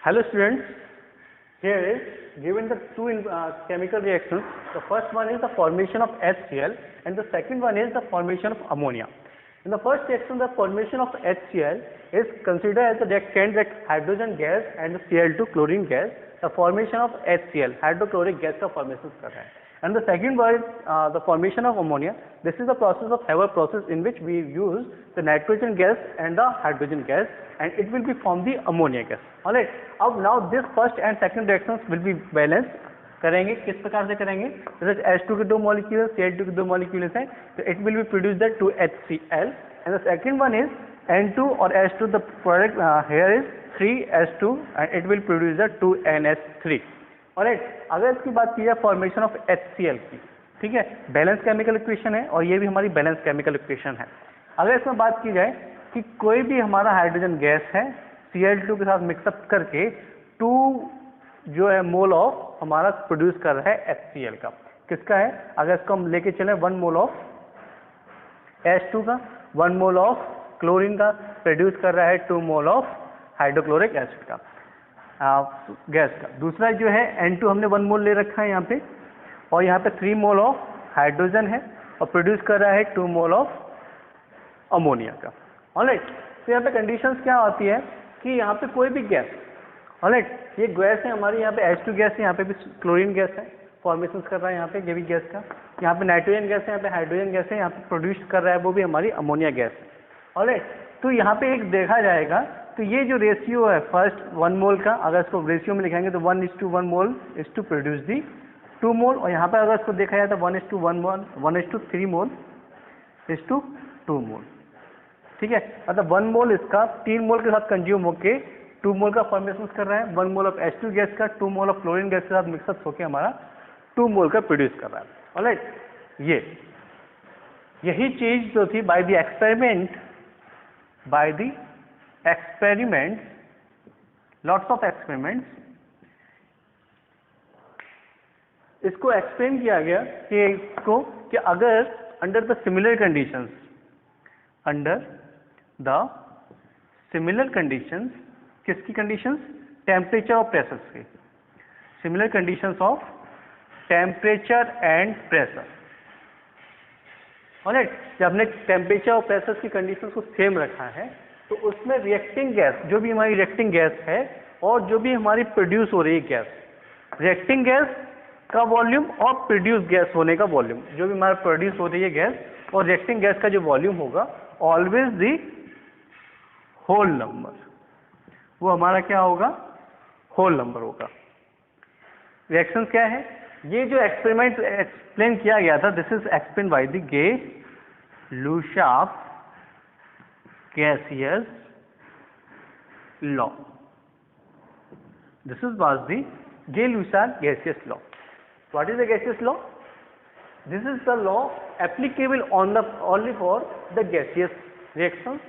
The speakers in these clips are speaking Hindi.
Hello students, here is given the two chemical reactions. The first one is the formation of HCl and the second one is the formation of ammonia. In the first reaction, the formation of HCl is considered as a reactant that hydrogen gas and the Cl2 chlorine gas. The formation of HCl, hydrochloric gas का formation कर रहा है. And the second one, the formation of ammonia. This is the process of Haber process in which we use the nitrogen gas and the hydrogen gas, and it will be form the ammonia gas. Alright. अब now this first and second reactions will be balanced. करेंगे किस प्रकार से करेंगे? जैसे H2 के दो मॉलिक्यूल, Cl2 के दो मॉलिक्यूल हैं, तो it will be produced the 2HCl, and the second one is N2 or H2. The product here is 3H2, and it will produce the 2NH3. Alright, अगर इसकी बात की जाए फॉर्मेशन ऑफ HCl की, ठीक है, बैलेंस केमिकल इक्वेशन है और ये भी हमारी बैलेंस केमिकल इक्वेशन है. अगर इसमें बात की जाए कि कोई भी हमारा हाइड्रोजन गैस है Cl2 के साथ मिक्सअप करके 2 जो है मोल ऑफ हमारा प्रोड्यूस कर रहा है HCl का. किसका है? अगर इसको हम लेके चले 1 मोल ऑफ H2 का, 1 मोल ऑफ क्लोरीन का प्रोड्यूस कर रहा है 2 मोल ऑफ हाइड्रोक्लोरिक एसिड का गैस का. दूसरा जो है N2 हमने 1 मोल ले रखा है यहाँ पे, और यहाँ पे 3 मोल ऑफ हाइड्रोजन है और प्रोड्यूस कर रहा है 2 मोल ऑफ अमोनिया का. ऑलराइट, तो यहाँ पे कंडीशंस क्या होती है कि यहाँ पे कोई भी गैस, ऑलराइट, ये गैस है हमारी, यहाँ पे H2 गैस है, यहाँ पे भी क्लोरीन गैस है, फॉर्मेशन कर रहा है यहाँ पे ये भी गैस का, यहाँ पे नाइट्रोजन गैस है, यहाँ पे हाइड्रोजन गैस है, यहाँ पे प्रोड्यूस कर रहा है वो भी हमारी अमोनिया गैस है. ऑलराइट, तो यहाँ पे एक देखा जाएगा तो ये जो रेशियो है फर्स्ट 1 मोल का, अगर इसको रेशियो में लिखेंगे तो 1:1 mole is to produce the 2 mole, और यहाँ पर अगर इसको देखा जाए तो 1:1 मोल 1:3 मोल इज टू 2 मोल. ठीक है, मतलब 1 मोल इसका 3 मोल के साथ कंज्यूम होके 2 मोल का फॉर्मेशन कर रहा है. 1 मोल ऑफ H2 गैस का 2 मोल ऑफ क्लोरीन गैस के साथ मिक्सअप होके हमारा 2 मोल का प्रोड्यूस कर रहा है. ऑलराइट, यही चीज जो थी by the experiments, lots of experiments, इसको एक्सप्लेन किया गया कि अगर अंडर द सिमिलर कंडीशंस, किसकी कंडीशंस? टेम्परेचर और प्रेशर की. Similar conditions of temperature and pressure. Alright, जब हमने टेम्परेचर और प्रेशर की कंडीशंस को सेम रखा है तो उसमें रिएक्टिंग गैस, जो भी हमारी रिएक्टिंग गैस है और जो भी हमारी प्रोड्यूस हो रही है गैस, रिएक्टिंग गैस का वॉल्यूम और प्रोड्यूस गैस होने का वॉल्यूम, जो भी हमारा प्रोड्यूस हो रही है गैस और रिएक्टिंग गैस का जो वॉल्यूम होगा, ऑलवेज दी होल नंबर, वो हमारा क्या होगा? होल नंबर होगा. रिएक्शन क्या है? ये जो एक्सपेरिमेंट एक्सप्लेन किया गया था, this is explain by the Gay-Lussac gaseous law. This was the Gay-Lussac gaseous law. What is the gaseous law? This is the law applicable only for the gaseous reactions.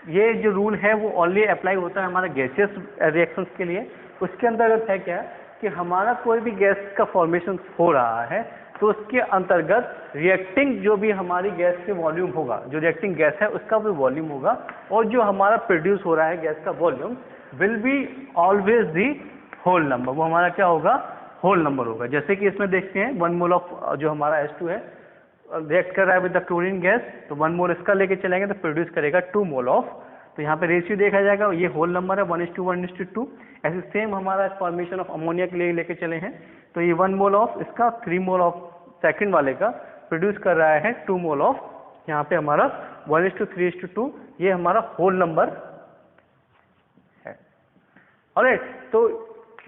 ये जो रूल है वो ओनली अप्लाई होता है हमारा गैसियस रिएक्शंस के लिए. उसके अंतर्गत है क्या कि हमारा कोई भी गैस का फॉर्मेशन हो रहा है तो उसके अंतर्गत रिएक्टिंग जो भी हमारी गैस के वॉल्यूम होगा, जो रिएक्टिंग गैस है उसका भी वॉल्यूम होगा, और जो हमारा प्रोड्यूस हो रहा है गैस का volume will be always the whole number. वो हमारा क्या होगा? होल नंबर होगा. जैसे कि इसमें देखते हैं 1 मोल ऑफ जो हमारा H2 है रिएक्ट कर रहा है विद द क्लोरीन गैस, तो 1 मोल इसका लेके चलेंगे तो प्रोड्यूस करेगा 2 मोल ऑफ, तो यहाँ पे रेशियो देखा जाएगा, ये होल नंबर है 1:1:2. ऐसे सेम हमारा फॉर्मेशन ऑफ अमोनिया के लिए लेके चले हैं तो ये 1 मोल ऑफ इसका 3 मोल ऑफ सेकंड वाले का प्रोड्यूस कर रहा है 2 मोल ऑफ, यहाँ पे हमारा 1:3:2, ये हमारा होल नंबर है. ऑलराइट, तो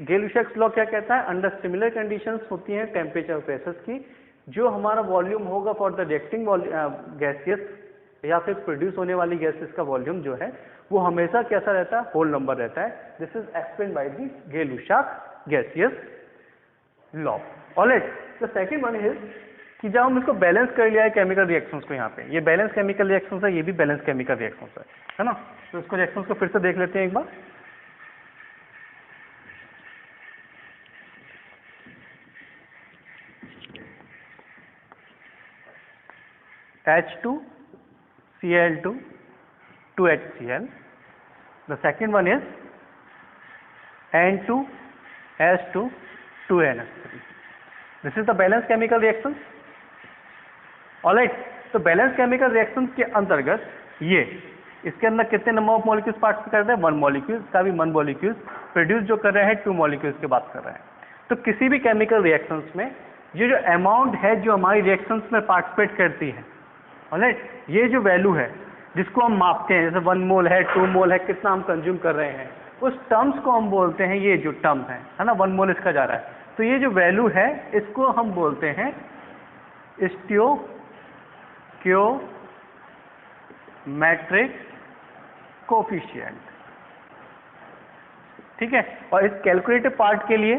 गे-लुसाक लॉ क्या कहता है? अंडर सिमिलर कंडीशंस होती हैं टेम्परेचर और प्रेशर की, जो हमारा वॉल्यूम होगा फॉर द रिएक्टिंग गैसियस या फिर प्रोड्यूस होने वाली गैसेस का वॉल्यूम जो है वो हमेशा कैसा रहता है? होल नंबर रहता है. This is explain by the Gay-Lussac gaseous law. Alright, the second one is कि जब हम इसको बैलेंस कर लिया है केमिकल रिएक्शंस को, यहाँ पे ये बैलेंस केमिकल रिएक्शंस है, ये भी बैलेंस केमिकल रिएक्शंस है ना. तो इसको रिएक्शंस को फिर से देख लेते हैं एक बार. H2 Cl2 2HCl. The second one is N2H2 2NH3. This is the balanced chemical reaction. Alright, तो बैलेंस केमिकल रिएक्शन के अंतर्गत ये इसके अंदर कितने नंबर ऑफ मॉलिक्यूल्स पार्टिसिपेट कर रहे हैं, 1 मॉलिक्यूल का भी 1 मॉलिक्यूल प्रोड्यूस जो कर रहे हैं 2 मॉलिक्यूल्स की बात कर रहे हैं। तो किसी भी केमिकल रिएक्शंस में ये जो अमाउंट है जो हमारी रिएक्शंस में पार्टिसिपेट करती है, ऑलराइट, ये जो वैल्यू है जिसको हम मापते हैं, जैसे 1 मोल है, 2 मोल है, कितना हम कंज्यूम कर रहे हैं, उस टर्म्स को हम बोलते हैं, ये जो टर्म है ना, 1 मोल इसका जा रहा है, तो ये जो वैल्यू है इसको हम बोलते हैं स्टोइकियोमेट्रिक कोफिशिएंट। ठीक है, और इस कैलकुलेटिव पार्ट के लिए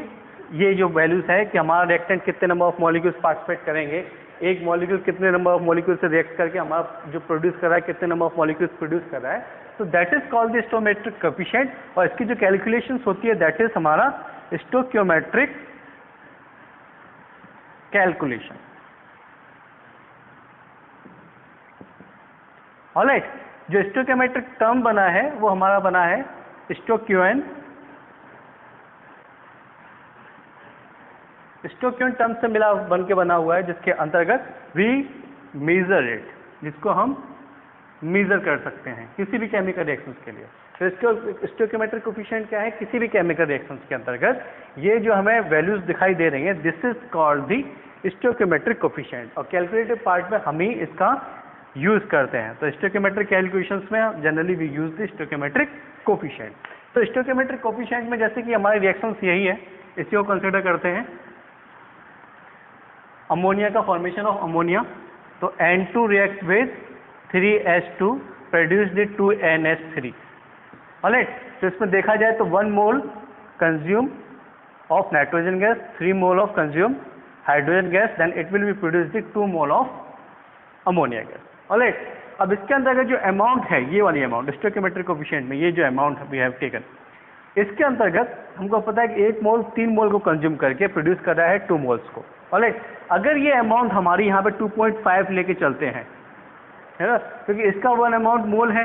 ये जो वैल्यूज है कि हमारा रिएक्टेंट कितने नंबर ऑफ मॉलिक्यूल्स पार्टिसिपेट करेंगे, एक मॉलिक्यूल कितने नंबर ऑफ मॉलिक्यूल से रिएक्ट करके हमारा जो प्रोड्यूस कर रहा है कितने नंबर ऑफ मॉलिक्यूल्स प्रोड्यूस कर रहा है, तो that is called the stoichiometric coefficient. और इसकी जो कैलकुलेशंस होती है दैट इज हमारा स्टोइकियोमेट्रिक कैलकुलेशन। ऑलराइट, जो स्टोइकियोमेट्रिक टर्म बना है वो हमारा बना है स्टोइकियोन टर्म से मिला बन के बना हुआ है, जिसके अंतर्गत वी मेजर इट, जिसको हम मेजर कर सकते हैं किसी भी केमिकल रिएक्शंस के लिए। तो इसको स्टोइकियोमेट्रिक कोफिशिएंट क्या है, किसी भी केमिकल रिएक्शंस के अंतर्गत ये जो हमें वैल्यूज दिखाई दे रही हैं, this is called the stoichiometric coefficient. और कैलकुलेटिव पार्ट में हम ही इसका यूज करते हैं। तो स्टोइकियोमेट्रिक कैलकुलेशंस में generally we use the stoichiometric coefficient. तो स्टोइकियोमेट्रिक कोफिशिएंट में जैसे कि हमारी रिएक्शंस यही है, इसी को कंसिडर करते हैं। अमोनिया का फॉर्मेशन ऑफ अमोनिया, तो N2 react with 3H2 produce the 2NH3। Alright, तो इसमें देखा जाए तो 1 mole consume of nitrogen gas, 3 mole of consume hydrogen gas, then it will be produce the 2 mole of ammonia gas. Alright, अब इसके अंतर्गत जो अमाउंट है, ये वाली अमाउंट स्टोइकियोमेट्रिक कोफिशिएंट में ये जो अमाउंट वी हैव टेकन, इसके अंतर्गत हमको पता है कि 1 मोल 3 मोल को कंज्यूम करके प्रोड्यूस कर रहा है 2 मोल्स को। ऑलराइट, अगर ये अमाउंट हमारी यहाँ पे 2.5 लेके चलते हैं, है ना, क्योंकि इसका 1 अमाउंट मोल है,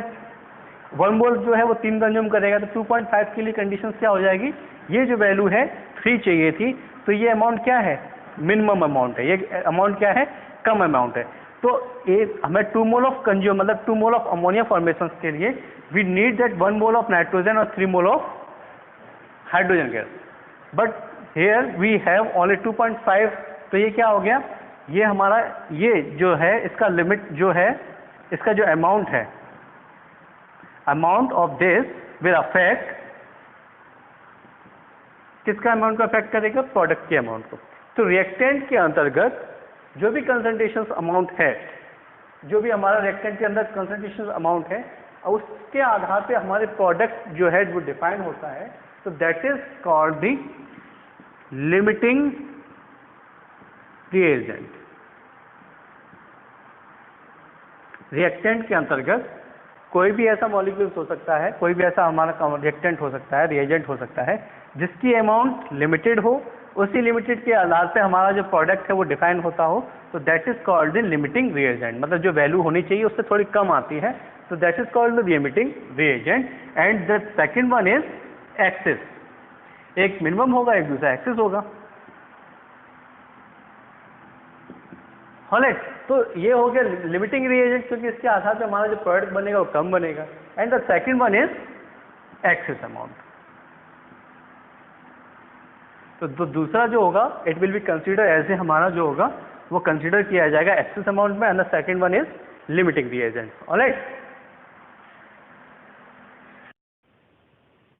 1 मोल जो है वो 3 कंज्यूम करेगा, तो 2.5 के लिए कंडीशन क्या हो जाएगी, ये जो वैल्यू है 3 चाहिए थी, तो ये अमाउंट क्या है, मिनिमम अमाउंट है, ये अमाउंट क्या है, कम अमाउंट है। तो हमें 2 मोल ऑफ कंज्यूम मतलब 2 मोल ऑफ अमोनिया फॉर्मेशन के लिए we need that 1 mole of nitrogen और 3 mole of hydrogen gas, but here we have only 2.5। तो ये क्या हो गया, ये हमारा ये जो है इसका लिमिट जो है, इसका जो अमाउंट है, amount of this will affect किसका अमाउंट को अफेक्ट करेगा, प्रोडक्ट के अमाउंट को। तो रिएक्टेंट के अंतर्गत जो भी कंसंट्रेशन अमाउंट है, जो भी हमारा रिएक्टेंट के अंदर कंसंट्रेशन अमाउंट है, उसके आधार पे हमारे प्रोडक्ट जो है वो डिफाइन होता है। तो that is called the limiting reagent. Reactant के अंतर्गत कोई भी ऐसा मॉलिक्यूल्स हो सकता है, कोई भी ऐसा हमारा रिएक्टेंट हो सकता है, रिएजेंट हो सकता है, जिसकी अमाउंट लिमिटेड हो, उसी लिमिटेड के आधार पे हमारा जो प्रोडक्ट है वो डिफाइन होता हो, तो that is called the limiting reagent. मतलब जो वैल्यू होनी चाहिए उससे थोड़ी कम आती है, तो that is called the limiting reagent. And the second one is excess. एक मिनिमम होगा, एक दूसरा एक्सेस होगा। ऑलराइट, तो ये हो गया लिमिटिंग रिएजेंट, क्योंकि इसके आधार पे हमारा जो प्रोडक्ट बनेगा वो कम बनेगा। And the second one is excess amount. तो दूसरा जो होगा it will be consider as a, हमारा जो होगा वो कंसीडर किया जाएगा एक्सेस अमाउंट में, and the second one is limiting reagent. Alright,